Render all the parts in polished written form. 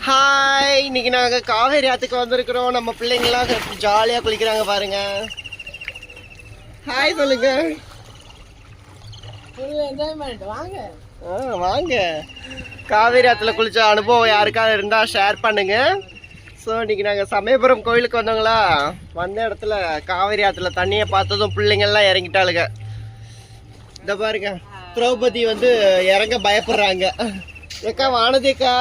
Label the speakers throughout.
Speaker 1: Hi, இன்னைக்கு நாங்கள் காவேரி ஆற்றுக்கு வந்திருக்கிறோம். நம்ம பிள்ளைங்களாம் ஜாலியாக குளிக்கிறாங்க பாருங்க. ஹாய் சொல்லுங்க. வாங்க. காவேரி ஆற்றுல குளிச்ச அனுபவம் யாருக்காவது இருந்தால் ஷேர் பண்ணுங்க. ஸோ இன்னைக்கு நாங்கள் சமயபுரம் கோயிலுக்கு வந்தோங்களா, வந்த இடத்துல காவேரி ஆற்றுல தண்ணியை பார்த்ததும் பிள்ளைங்கள்லாம் இறங்கிட்டாளுங்க. இந்த பாருங்க, திரௌபதி வந்து இறங்க பயப்படுறாங்க. ஏக்கா வானதேக்கா,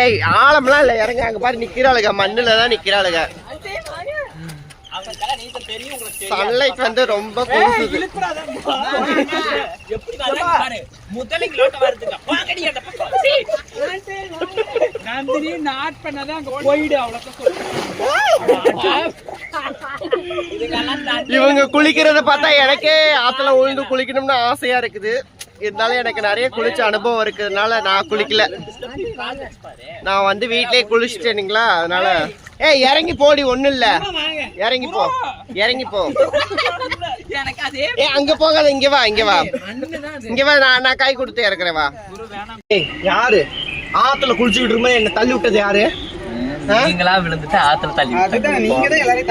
Speaker 1: ஏய் ஆழம்லாம் இல்ல, இறங்க. அங்க பாரு நிக்கிறாளுங்க, மண்ணுல தான் நிக்கிறாளுங்க. சன்லைட் வந்து ரொம்ப கூசுது. இவங்க குளிக்கிறத பார்த்தா எனக்கே ஆத்துல உழுந்து குளிக்கணும்னு ஆசையா இருக்குது. இருந்தாலும் எனக்கு நிறைய குளிச்ச அனுபவம் இருக்கிறதுனால நான் குளிக்கல. நான் வந்து வீட்லயே குளிச்சுட்டேனுங்களா, அதனால இறங்கி போடி, ஒண்ணும் இல்ல, இறங்கி போ, இறங்கி போ. அங்க போகாத, இங்க வா, இங்க வா, இங்க வா. நான் கை கொடுத்து இறக்குறேன், வா. யாரு ஆத்துல குளிச்சுக்கிட்டு இருக்கும்போது என்ன தள்ளி விட்டது யாரு?
Speaker 2: நீங்களா விழுந்துட்டு ஆத்துல தள்ளி,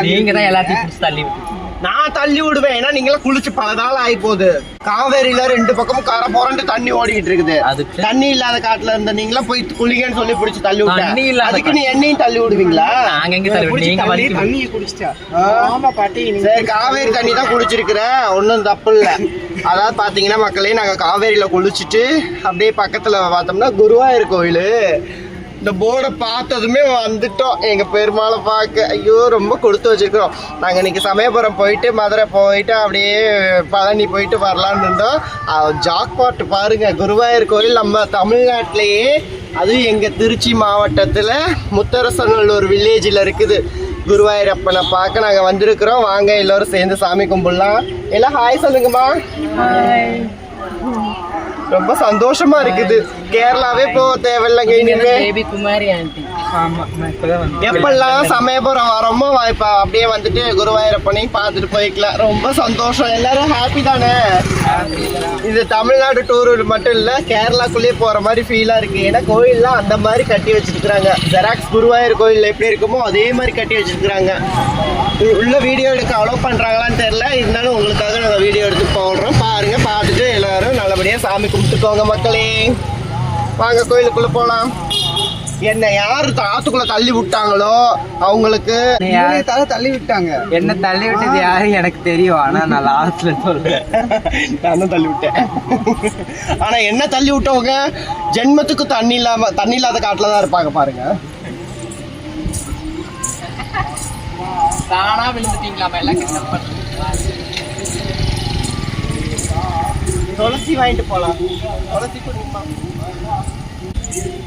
Speaker 2: நீங்க தான் எல்லாத்தையும் தள்ளி விட்டு.
Speaker 1: நான் தள்ளி விடுவேன், ஏன்னா நீங்களா குளிச்சு பல நாள் ஆகி போகுது. காவேரியில ரெண்டு பக்கமும் கரை புரண்டு தண்ணி ஓடிக்கிட்டு இருக்குது. தண்ணி இல்லாத காட்டுல இருந்த நீங்களா போய் குளிங்கன்னு சொல்லி பிடிச்சி தள்ளி விட்டேன். அதுக்கு நீ என்னையும் தள்ளி விடுவீங்களா? சரி, காவேரி தண்ணி தான் குடிச்சிருக்கிற, ஒன்னும் தப்பு இல்ல. அதாவது பாத்தீங்கன்னா மக்களே, நாங்க காவேரியில குளிச்சுட்டு அப்படியே பக்கத்துல பார்த்தோம்னா குருவாயூர் கோயிலு. இந்த போர்டை பார்த்ததுமே வந்துட்டோம் எங்க பெருமாளை பார்க்க. ஐயோ, ரொம்ப கொடுத்து வச்சிருக்கிறோம். நாங்கள் இன்னைக்கு சமயபுரம் போயிட்டு மதுரை போயிட்டு அப்படியே பழனி போயிட்டு வரலான்னு இருந்தோம். ஜாக்பாட் பாருங்க, குருவாயூர் கோயில் நம்ம தமிழ்நாட்டிலேயே, அதுவும் எங்கள் திருச்சி மாவட்டத்தில் முத்தரசநல்லூர் வில்லேஜில் இருக்குது. குருவாயூர் அப்பனை பார்க்க நாங்கள் வந்திருக்கிறோம். வாங்க எல்லோரும் சேர்ந்து சாமி கும்பிடலாம். எல்லாம் ஹாய் சொல்லுங்கம்மா. ரொம்ப சந்தோஷமா இருக்குது. கேரளாவே போக தேவையில்லைங்க இனிமே. எப்பெல்லாம் சமயபுரம் வரோமோ இப்ப அப்படியே வந்துட்டு குருவாயூரப்பனையும் பார்த்துட்டு போய்க்கலாம். ரொம்ப சந்தோஷம். எல்லாரும் ஹாப்பி தானே? இது தமிழ்நாடு டூர் மட்டும் இல்ல, கேரளாக்குள்ளேயே போற மாதிரி ஃபீலா இருக்கு. ஏன்னா கோயில்லாம் அந்த மாதிரி கட்டி வச்சிருக்காங்க. ஜெராக்ஸ் குருவாயூர் கோயில் எப்படி இருக்குமோ அதே மாதிரி கட்டி வச்சிருக்காங்க. உள்ள வீடியோ எடுக்க அலோவ் பண்றாங்களான்னு தெரியல, இருந்தாலும் உங்களுக்காக நாங்கள் வீடியோ எடுத்து போடுறோம். பாருங்க, பார்த்துட்டு எல்லாரும் நல்லபடியா சாமி கும்பிட்டுக்கோங்க மக்களே. வாங்க கோயிலுக்குள்ள போலாம். என்ன யாரு ஆத்துக்குள்ள தள்ளி விட்டாங்களோ அவங்களுக்கு தள்ளி விட்டாங்க.
Speaker 2: என்ன தள்ளி விட்டது யாரு எனக்கு தெரியும், ஆனா நான் லாஸ்ட்ல சொல்றேன்.
Speaker 1: நான் தள்ளி விட்டேன். ஆனா என்ன தள்ளி விட்டவங்க ஜென்மத்துக்கு தண்ணி இல்லாத காட்டுல தான் இருப்பாங்க பாருங்க.
Speaker 2: தானா விழுந்துட்டீங்களா? எல்லாம்
Speaker 1: துளசி வாங்கிட்டு போலாம். துளசி குடிமா,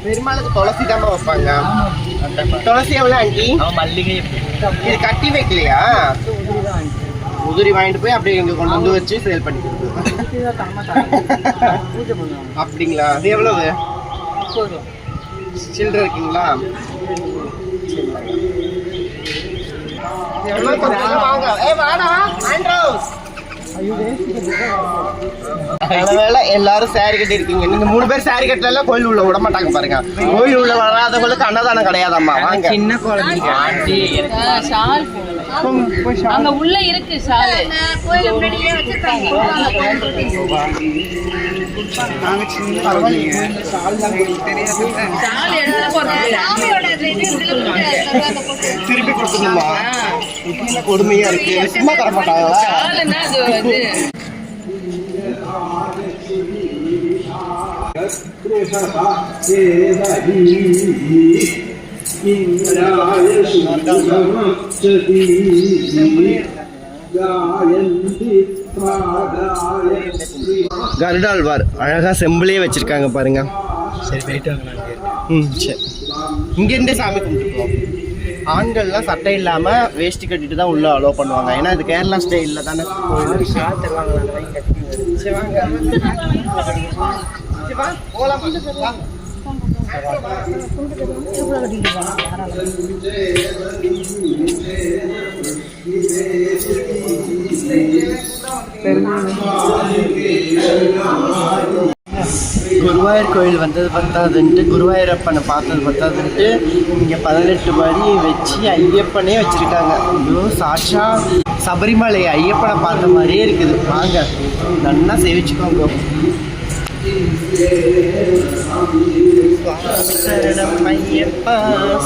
Speaker 1: பெருமாளுக்கு துளசி தான் வைப்பாங்க. துளசி எவ்வளோ ஆண்டி?
Speaker 2: மல்லிகை.
Speaker 1: இது கட்டி வைக்கலையா? உதிரி வாங்கிட்டு போய் அப்படியே இங்க கொண்டு வந்து வச்சு சேல் பண்ணிக்கிறது. அப்படிங்களா? அது எவ்வளவு? சில்லறை இருக்கீங்களா? எல்லாரும் சாரி கட்டி இருக்கீங்க. நீங்க 3 பேர் சாரி கட்டல கோயில் உள்ள விட மாட்டாங்க பாருங்க. கோயில் உள்ள வராதவங்களுக்கு அன்னதானம் கிடையாதாம்மா. வாங்க. சின்ன குழந்தைங்க
Speaker 3: அங்க உள்ள இருக்கு சாலை, கோயில் முன்னாடியே வச்சிருக்காங்க.
Speaker 1: திருப்பி கொடுக்கணுமா? கொடுமையா இருக்கு. சும்மா தர மாட்டாங்களா? கருடாழ்வார் அழகா செம்பிளே வச்சிருக்காங்க பாருங்க.
Speaker 2: சரி, போயிட்டு
Speaker 1: சரி, இங்க இருந்தே சாமி கும்பிட்டுருக்கோம். ஆண்கள்லாம் சட்டை இல்லாம வேஷ்டி கட்டிட்டு தான் உள்ள அலோவ் பண்ணுவாங்க. ஏன்னா இது கேரளா ஸ்டைல்ல தானே கோயில். குருவாயூர் கோயில் வந்தது பத்தாதுன்ட்டு, குருவாயூரப்பனை பார்த்தது பத்தாதுன்ட்டு இங்கே 18 படி வச்சு ஐயப்பனே வச்சுருக்காங்க. ஐயோ சாட்சா சபரிமலை ஐயப்பனை பார்த்த மாதிரியே இருக்குது. வாங்க நல்லா சேவிச்சுக்கோங்க. சரணம் ஐயப்பா,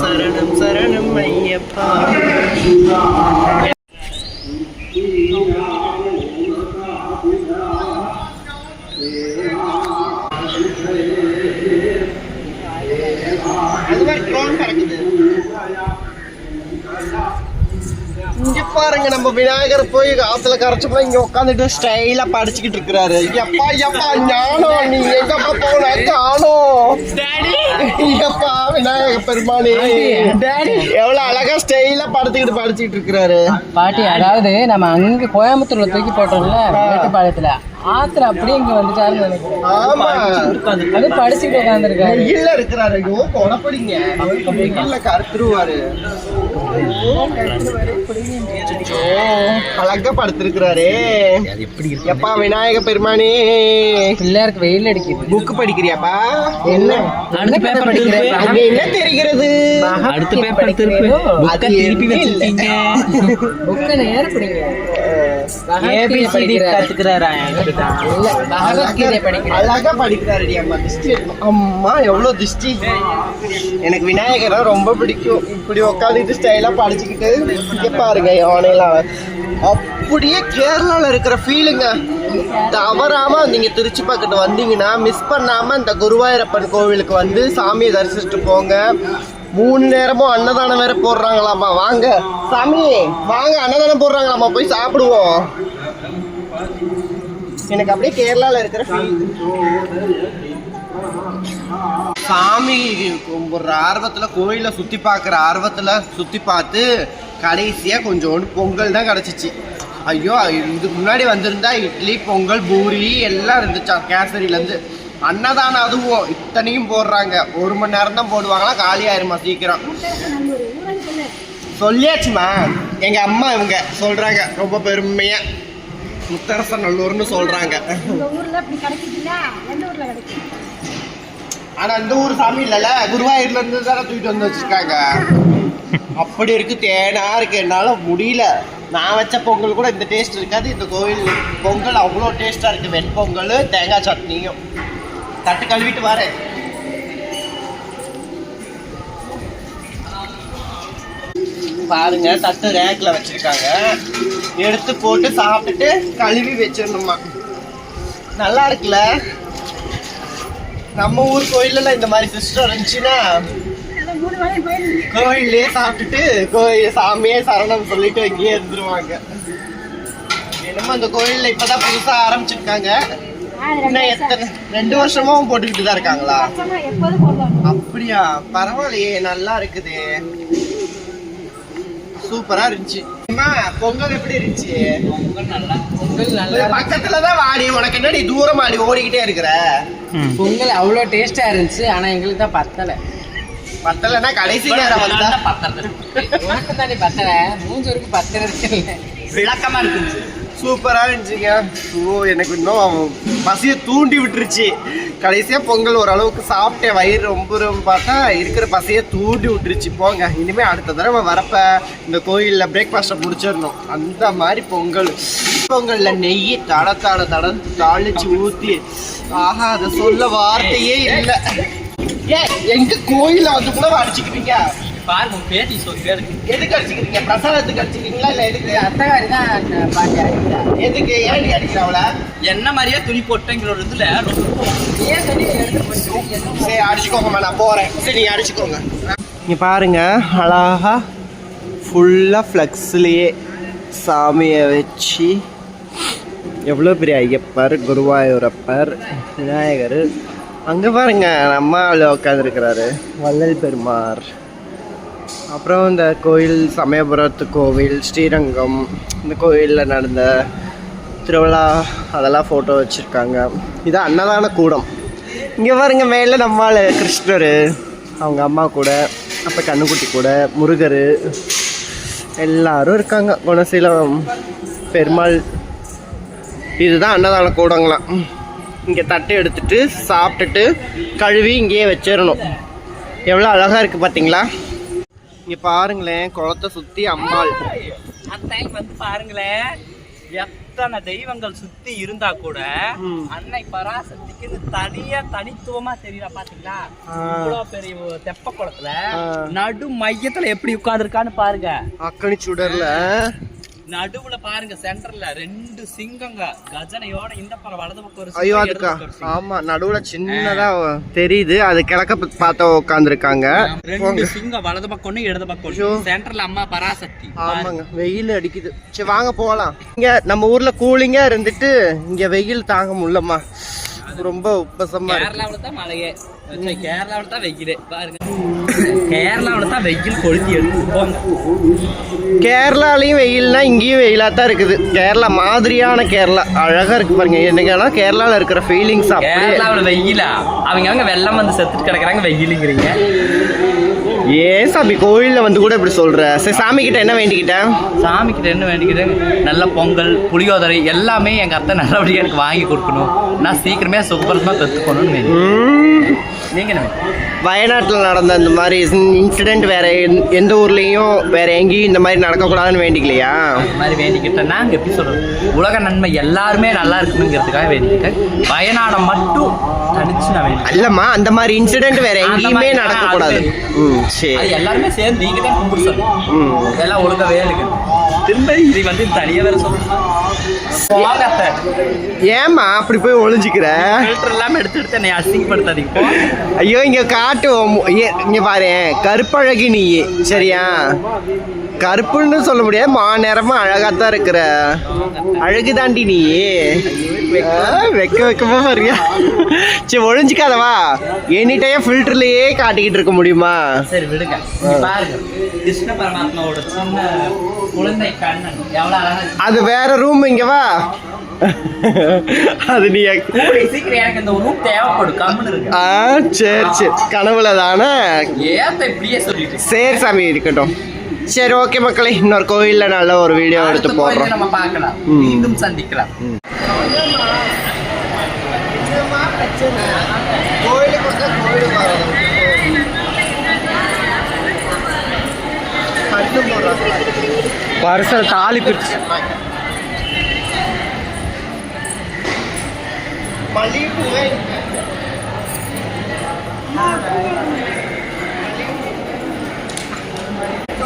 Speaker 1: சரணம் சரணம் ஐயப்பா. இங்க பாருங்க, நம்ம விநாயகர் போய் ஆத்துல கரைச்சப்போ இங்க உட்காந்துட்டு ஸ்டைலா படிச்சுக்கிட்டு இருக்கிறாரு. எப்பா எப்பா ஞானம், நீ எங்கப்பா போன ஞானம். எப்பா விநாயக பெருமானே, எவ்வளவு அழகா ஸ்டைலா படிச்சுக்கிட்டு இருக்கிறாரு
Speaker 2: பாட்டி. அதாவது நம்ம அங்க கோயம்புத்தூர்ல தூக்கி போட்டோம்ல மேட்டுப்பாளையத்துல, ஆத்துல அப்படியே இங்க வந்துட்டாருன்னு நினைக்கிறேன்.
Speaker 1: ஆமா,
Speaker 2: அது படிச்சுட்டு உட்காந்துருக்காரு.
Speaker 1: இல்ல இருக்கிறாரு. ஐயோ கொடப்படிங்க, இல்ல கருத்துருவாரு. அழகா படுத்திருக்கிறாரே. எப்பா விநாயக பெருமானே,
Speaker 2: பிள்ளையாருக்கு வெயில் அடிக்குது.
Speaker 1: புக் படிக்கிறியாப்பா?
Speaker 2: என்ன அடுத்த பேப்பர் படிக்கிறேன்.
Speaker 1: என்ன தெரிகிறது?
Speaker 2: அடுத்த பேப்பர் திருப்பி வச்சிருக்கீங்க. புக்க நேர படிங்க.
Speaker 1: அழகா படிக்கிறாரு. அம்மா எவ்வளவு திருஷ்டி. எனக்கு விநாயகரை ரொம்ப பிடிக்கும். இப்படி உட்காந்துட்டு ஸ்டைலா படிச்சுக்கிட்டு இங்க பாருங்க யானையெல்லாம். அப்படியே கேரளால இருக்கிற ஃபீலுங்க. தவறாம நீங்க திருச்சி பக்கத்து வந்தீங்கன்னா மிஸ் பண்ணாம இந்த குருவாயூரப்பன் கோவிலுக்கு வந்து சாமியை தரிசிச்சுட்டு போங்க. 3 நேரமும் அன்னதானம் வேற போடுறாங்களாமா. வாங்க சாமி வாங்க, அன்னதானம் போடுறாங்களாமா, போய் சாப்பிடுவோம். எனக்கு அப்படியே கேரளால இருக்கிற ஃபீல். சாமி கும்பிட்ற ஆர்வத்துல, கோயில சுத்தி பார்க்குற ஆர்வத்துல சுத்தி பார்த்து கடைசியா கொஞ்சோண்டு பொங்கல் தான் கிடைச்சிச்சு. ஐயோ, இதுக்கு முன்னாடி வந்திருந்தா இட்லி பொங்கல் பூரி எல்லாம் இருந்துச்சா கேசரியிலேருந்து. அன்னதானம் அதுவும் இத்தனையும் போடுறாங்க. 1 மணி நேரம் தான் போடுவாங்களா, காலி ஆயிருமா சீக்கிரம். சொல்லியாச்சுமா, எங்க அம்மா இவங்க சொல்றாங்க ரொம்ப பெருமையா, முத்தரசநல்லூர்னு சொல்றாங்க. ஆனா இந்த ஊர் சாமி இல்லைல்ல, குருவாயூர்ல இருந்து தானே தூக்கிட்டு வந்து வச்சிருக்காங்க. அப்படி இருக்கு, தேனா இருக்கு. என்னால முடியல. நான் வச்ச பொங்கல் கூட இந்த டேஸ்ட் இருக்காது. இந்த கோவில் பொங்கல் அவ்வளோ டேஸ்டா இருக்கு. வெண்பொங்கல் தேங்காய் சட்னியும். தட்டு கழுவிட்டு வரேன். பாருங்க, தட்டு ரேக்ல வச்சிருக்காங்க. எடுத்து போட்டு சாப்பிட்டுட்டு கழுவி வச்சிடணுமா. நல்லா இருக்குல்ல. நம்ம ஊர் கோயில்ல இந்த மாதிரி சிஸ்டம் இருந்துச்சுன்னா கோயிலே சாப்பிட்டுட்டு கோயில் சாமியே சரணம் சொல்லிட்டு அங்கேயே இருந்துருவாங்க. என்னமோ அந்த கோயில்ல இப்பதான் புதுசா ஆரம்பிச்சிருக்காங்க. 2 வருஷமும் போட்டுக்கிட்டு தான் இருக்காங்களா? அப்படியா, பரவாயில்லையே, நல்லா இருக்குது. சூப்பரா இருந்துச்சு. பொங்கல் எப்படி இருந்துச்சு? பொங்கல் நல்லா பக்கத்துலதான் வாடி. உனக்கு என்னடி தூரம் ஆடி ஓடிக்கிட்டே இருக்கிற?
Speaker 2: பொங்கல் அவ்வளோ டேஸ்டா இருந்துச்சு. ஆனா எங்களுக்கு தான் பத்தலைன்னா கடைசி நேரம் வந்தா உனக்கு தானே பத்தல. 3 வரைக்கும் பத்தல.
Speaker 1: விளக்கமா இருந்துச்சு. சூப்பரா இருந்துச்சுங்க. எனக்கு இன்னும் பசியை தூண்டி விட்டுருச்சு. கடைசியா பொங்கல் ஓரளவுக்கு சாப்பிட்டேன். வயிறு ரொம்ப பார்த்தா இருக்கிற பசியை தூண்டி விட்டுருச்சு. போங்க, இனிமே அடுத்த தடவை வரப்ப இந்த கோயில்ல பிரேக்ஃபாஸ்ட்டை முடிச்சிடணும். அந்த மாதிரி பொங்கல்ல நெய் தட தாளிச்சு ஊத்தி, ஆஹா, அதை சொல்ல வார்த்தையே இல்லை. எங்க கோயில வந்து கூட அடிச்சுக்கிறீங்க பாருங்க. பேட்டி எதுக்கு அடிச்சுக்கிறீங்க? பிரசாதத்துக்கு அடிச்சுக்கிறீங்களா இல்ல எதுக்கு? அத்தகாரி தான் பாட்டி அடிக்கிறா. எதுக்கு? ஏன் அடிக்கிறாவள? என்ன மாதிரியே துணி போட்டேங்கிற இதுல சரி அடிச்சுக்கோங்கம்மா, நான் போறேன். சரி நீ அடிச்சுக்கோங்க. இங்க பாருங்க, அழகா ஃபுல்லா ஃப்ளெக்ஸ்லயே சாமியை வச்சு எவ்வளோ பெரிய ஐயப்பர், குருவாயூரப்பர், விநாயகர். அங்கே பாருங்க நம்ம உட்காந்துருக்கிறாரு வள்ளல் பெருமார். அப்புறம் இந்த கோயில் சமயபுரத்து கோவில், ஸ்ரீரங்கம், இந்த கோயிலில் நடந்த திருவிழா அதெல்லாம் ஃபோட்டோ வச்சுருக்காங்க. இது அன்னதான கூடம். இங்கே பாருங்க மேலே நம்மால் கிருஷ்ணர், அவங்க அம்மா கூட, அப்போ கண்ணுக்குட்டி கூட, முருகர் எல்லாரும் இருக்காங்க. குணசீலம் பெருமாள். இதுதான் அன்னதான கூடங்களாம். இங்கே தட்டை எடுத்துட்டு சாப்பிட்டுட்டு கழுவி இங்கேயே வச்சிடணும். எவ்வளோ அழகாக இருக்குது பார்த்தீங்களா? இங்கே பாருங்களேன், குளத்தை சுற்றி அம்மாள்.
Speaker 2: அன்னைக்கு வந்து பாருங்களேன், எத்தனை தெய்வங்கள் சுத்தி இருந்தா கூட அன்னை பராசக்திக்கு தனித்துவமா தெரியல. பாத்தீங்களா? இவ்வளவு பெரிய தெப்ப குளத்துல நடு மையத்துல எப்படி உட்கார்ந்துருக்கான்னு பாருங்க.
Speaker 1: அக்கனி சுடர்ல
Speaker 2: நடுவுல பாருங்க, சென்டர்ல 2 சிங்கங்க கஜனையோட இந்த பக்கம் வலது பக்கம்.
Speaker 1: ஐயோ அதுக்கா, ஆமா நடுவுல சின்னதா தெரியுது, அது கிழக்க பார்த்த உட்காந்துருக்காங்க.
Speaker 2: 2 சிங்கம் வலது பக்கம் இடது பக்கம், சென்டர்ல அம்மா பராசக்தி.
Speaker 1: ஆமாங்க, வெயில் அடிக்குது. சரி வாங்க போகலாம். இங்க நம்ம ஊர்ல கூலிங்கா இருந்துட்டு இங்க வெயில் தாங்க முடியலம்மா, ரொம்ப உப்பசமா.
Speaker 2: கேரளாவில தான் மழையே, கேரளாவில தான் வெயிலே பாருங்க. கேரளாவில தான் வெயில் கொளுத்தி எடுத்து போங்க.
Speaker 1: கேரளாலையும் வெயில்னா இங்கேயும் வெயிலா தான் இருக்குது. கேரளா மாதிரியான கேரளா அழகா இருக்கு பாருங்க. என்னன்னா கேரளால இருக்கிற ஃபீலிங்ஸ்.
Speaker 2: கேரளாவில் வெயிலா? அவங்க வெள்ளம் வந்து செத்துட்டு கிடக்குறாங்க, வெயிலுங்கிறீங்க.
Speaker 1: ஏன் சாமி கோயில்ல வந்து கூட இப்படி சொல்ற? சரி சாமி கிட்ட என்ன வேண்டிக்கிட்டேன்?
Speaker 2: சாமி கிட்ட என்ன வேண்டிக்கிட்டேன்? நல்ல பொங்கல் புளியோதரை எல்லாமே எங்க அத்தை நல்லபடியா எனக்கு வாங்கி கொடுக்கணும், நான் சீக்கிரமே சுகப்பிரசமா பெற்றுக்கணும்னு நீங்க என்ன?
Speaker 1: வயநாட்டில் நடந்த இந்த மாதிரி இன்சிடென்ட் வேற எந்த ஊர்லேயும் வேற எங்கேயும் இந்த மாதிரி நடக்கக்கூடாதுன்னு வேண்டிக்கலையா?
Speaker 2: இந்த மாதிரி வேண்டிக்கிட்டேன். நாங்கள் எப்படி சொல்றது, உலக நன்மை எல்லாருமே நல்லா இருக்கணுங்கிறதுக்காக வேண்டிக்கிட்டேன். வயநாடை மட்டும் தனிச்சு நான் வேண்டிக்கிறேன்.
Speaker 1: இல்லம்மா, அந்த மாதிரி இன்சிடென்ட் வேற எங்கேயுமே நடக்கக்கூடாது. சரி,
Speaker 2: எல்லாருமே சேர்ந்து நீங்க தான் கும்பிட்டு சொல்லணும். இதெல்லாம் ஒழுங்கவே இருக்கு. திரும்ப இது வந்து தனியா வேற சொல்லணும்.
Speaker 1: ஏமா அப்படி போய் ஒளிஞ்சிக்கிற?
Speaker 2: ஃபில்டர் எல்லாம் எடுத்து என்னை அசிங்கப்படுத்தாதீங்க.
Speaker 1: ஐயோ இங்க காட்டுவோம், இங்க பாரு, கருப்பழகி நீ. சரியா? கருப்புன்னு சொல்ல முடியாது, நேரமா அழகாத்தான் இருக்கிற. அழகு தாண்டி நீ. வெக்கமா பாருங்க. சரி ஒழிஞ்சிக்காதவா, எனி டைம் ஃபில்டர்லயே காட்டிக்கிட்டு இருக்க முடியுமா?
Speaker 2: சரி விடுங்க. பாருங்க, கிருஷ்ண பரமாத்மாவோட சின்ன குழந்தை கண்ணன் எவ்வளவு அழகா. அது
Speaker 1: வேற ரூம், இங்க வா. அது நீ
Speaker 2: சீக்கிரம் எனக்கு இந்த ரூம் தேவைப்படும். கம்முன்னு இருக்கு.
Speaker 1: சரி சரி, கனவுல தானே.
Speaker 2: ஏத்த இப்படியே சொல்லிட்டு.
Speaker 1: சரி சாமி இருக்கட்டும். சரி ஓகே மக்களே, இன்னொரு கோயில்ல நல்ல ஒரு வீடியோ எடுத்து போடுறோம்.
Speaker 2: நம்ம பார்க்கலாம், மீண்டும் சந்திக்கலாம்.
Speaker 1: பரிசல் தாலி பிரிச்சு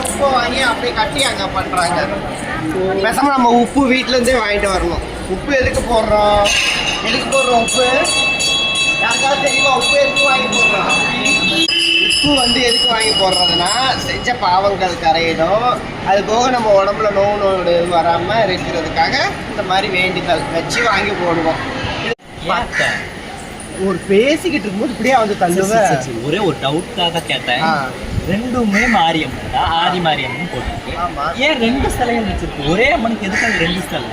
Speaker 1: உப்பு வாங்கி அப்படியே கட்டி அங்க பண்றாங்க. பேசாம நம்ம உப்பு வீட்டுல இருந்தே வாங்கிட்டு வரணும். உப்பு எதுக்கு போடுறோம் உப்பு? யாருக்காவது தெரியுமா உப்பு எதுக்கு வாங்கி போடுறோம்? உப்பு வந்து எதுக்கு வாங்கி போடுறதுன்னா, செஞ்ச பாவங்கள் கரையிடும், அது போக நம்ம உடம்புல நோடு வராம இருக்கிறதுக்காக இந்த மாதிரி வேண்டிதல் வச்சு வாங்கி போடுவோம். ஒரு பேசிக்கிட்டு இருக்கும்போது இப்படியே வந்து தள்ளுவேன்.
Speaker 2: ஒரே ஒரு டவுட்டாக கேட்டேன். ரெண்டுமே மாரியம்மன் தான், ஆதி மாரியம்மன் போட்டிருக்கு. ஏன் 2 சிலைகள் வச்சிருக்கு? ஒரே அம்மனுக்கு எதுக்காக 2 சிலை?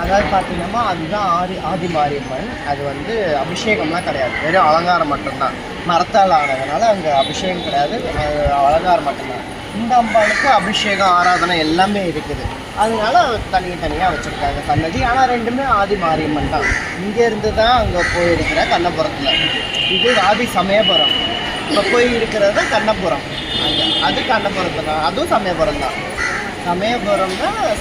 Speaker 1: அதாவது பார்த்தீங்கன்னா அதுதான் ஆதி மாரியம்மன். அது வந்து அபிஷேகம்லாம் கிடையாது, வெறும் அலங்காரம் மட்டும்தான். மரத்தால் ஆனதுனால அங்கே அபிஷேகம் கிடையாது, அது அலங்காரம் மட்டும்தான். இந்த அம்பாளுக்கு அபிஷேகம் ஆராதனை எல்லாமே இருக்குது, அதனால தனியாக வச்சுருக்காங்க சன்னதி. ஆனால் 2மே ஆதி மாரியம்மன் தான். இங்கேருந்து தான் அங்கே போயிருக்கிற கண்ணபுரத்தில். இது ஆதி சமயபுரம். இப்போ போய் இருக்கிறது கண்ணபுரம். அது கண்ணபுரத்து தான், அதுவும் சமயபுரம் தான்.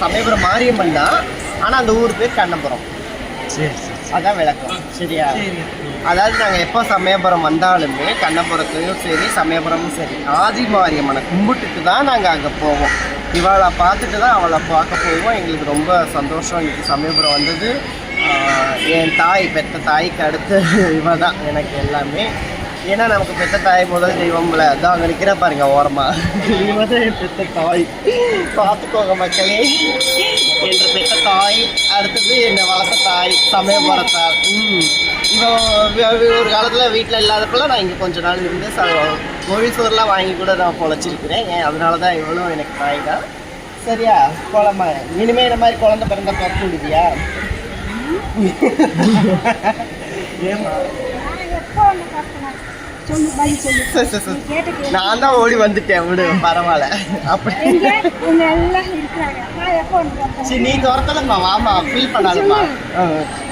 Speaker 1: சமயபுரம் மாரியம்மன் தான், ஆனால் அந்த ஊர் பேர் கண்ணபுரம்.
Speaker 2: சரி,
Speaker 1: அதான் விளக்கம். சரியா? அதாவது நாங்கள் எப்போ சமயபுரம் வந்தாலுமே கண்ணபுரத்துலையும் சரி சமயபுரமும் சரி ஆதி மாரியம்மனை கும்பிட்டுட்டு தான் நாங்கள் அங்கே போவோம். இவளை பார்த்துட்டு தான் அவளை பார்க்க போவோம். எங்களுக்கு ரொம்ப சந்தோஷம் இன்னைக்கு சமயபுரம் வந்தது. என் தாய், பெத்த தாய்க்கு அடுத்து இவ தான் எனக்கு எல்லாமே. ஏன்னா நமக்கு பெத்த தாய் முதல் தெய்வம்ல, அதான் அங்கே நிற்கிற பாருங்க ஓரமா. இவ தான் என் பெத்த தாய், பார்த்துக்கோங்க மக்களே. என்ற பெத்த தாய், அடுத்தது என்னை வளர்த்த தாய் சமயபுரத்தார். ஒரு காலத்தில் வீட்டில் இல்லாதப்பெல்லாம் நான் இங்கே கொஞ்ச நாள் இருந்து கோவில் சோறுலாம் வாங்கி கூட நான் பொழைச்சிருக்கிறேன். அதனால தான் இவ்வளோ எனக்கு தாய் தான். சரியா? குழம்பு இனிமேல் இந்த மாதிரி குழந்தை பிறந்த பிறப்பு விடுதியா? ஏமா
Speaker 4: சொல்லு பதில் சொல்லு.
Speaker 1: நான் தான் ஓடி வந்துட்டேன் விடு பரவாயில்ல. அப்படி
Speaker 4: எங்க உங்க எல்லாம் இருக்கிறாங்க. நான் எப்போ வந்து
Speaker 1: சரி நீ துரத்தலம்மா வாமா ஃபீல் பண்ணாதம்மா.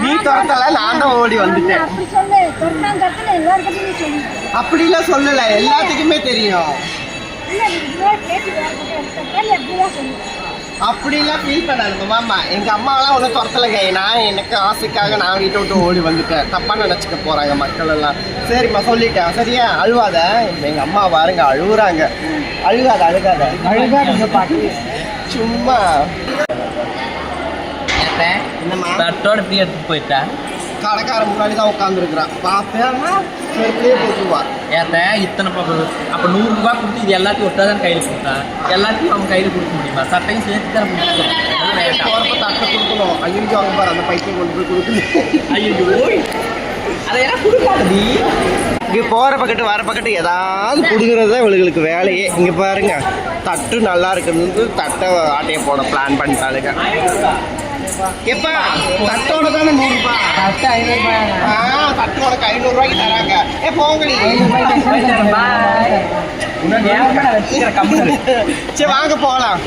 Speaker 1: நீ துரத்தல நான் தான் ஓடி வந்துட்டேன்.
Speaker 4: அப்படி சொல்லு. தொட்டான் தட்டுல எல்லாருக்கிட்டையும் சொல்லு.
Speaker 1: அப்படிலாம் சொல்லல எல்லாத்துக்குமே தெரியும்.
Speaker 4: இல்ல நீ இன்னொரு கேட்டு கேள்வி எப்படிதான் சொல்லு.
Speaker 1: அப்படிலாம் ஃபீல் பண்ணாதம்மா மாமா. எங்க அம்மாவெல்லாம் ஒன்றும் துரத்தலைங்க. நான் எனக்கு ஆசைக்காக நான் வீட்டை விட்டு ஓடி வந்துட்டேன். தப்பா நினைச்சுக்க போறாங்க மக்கள் எல்லாம். சரிம்மா சொல்லிட்டேன் சரியா அழுவாத. எங்க அம்மா பாருங்க அழுகுறாங்க. அழுகாத அழுகாத அழுகாத பாட்டு சும்மா. என்னம்மா
Speaker 2: தட்டோட ஃப்ரீ எடுத்து போயிட்டா
Speaker 1: கடைக்கார முன்னாடி தான் உட்காந்துருக்குறான். பார்த்தேன்னா செருப்பிலே போட்டுருவா.
Speaker 2: ஏத்த இத்தனை அப்ப 100 ரூபாய் கொடுத்து இது எல்லாத்தையும் ஒட்டாதான் கையில் கொடுத்தா எல்லாத்தையும் அவங்க கையில் கொடுக்க முடியுமா? சட்டையும் சேர்த்து தான்
Speaker 1: போறப்ப தட்டை கொடுக்கணும். ஐயோ அவங்க பாரு அந்த பைக்கில் கொண்டு போய் கொடுக்கணும்.
Speaker 2: ஐயோ அதை ஏன்னா கொடுக்காதடி.
Speaker 1: இங்கே போகிற பக்கத்து வர பக்கத்து ஏதாவது கொடுக்குறது தான் இவளுங்களுக்கு வேலையே. இங்கே பாருங்க தட்டு நல்லா இருக்குன்னு தட்டை ஆட்டையை போட பிளான் பண்ணிட்டாளுங்க. எப்பா தட்டோட தானே 100 ரூபாய். தட்டு உனக்கு 500 ரூபாய்க்கு தராங்க. போங்கடி. சரி வாங்க போகலாம்.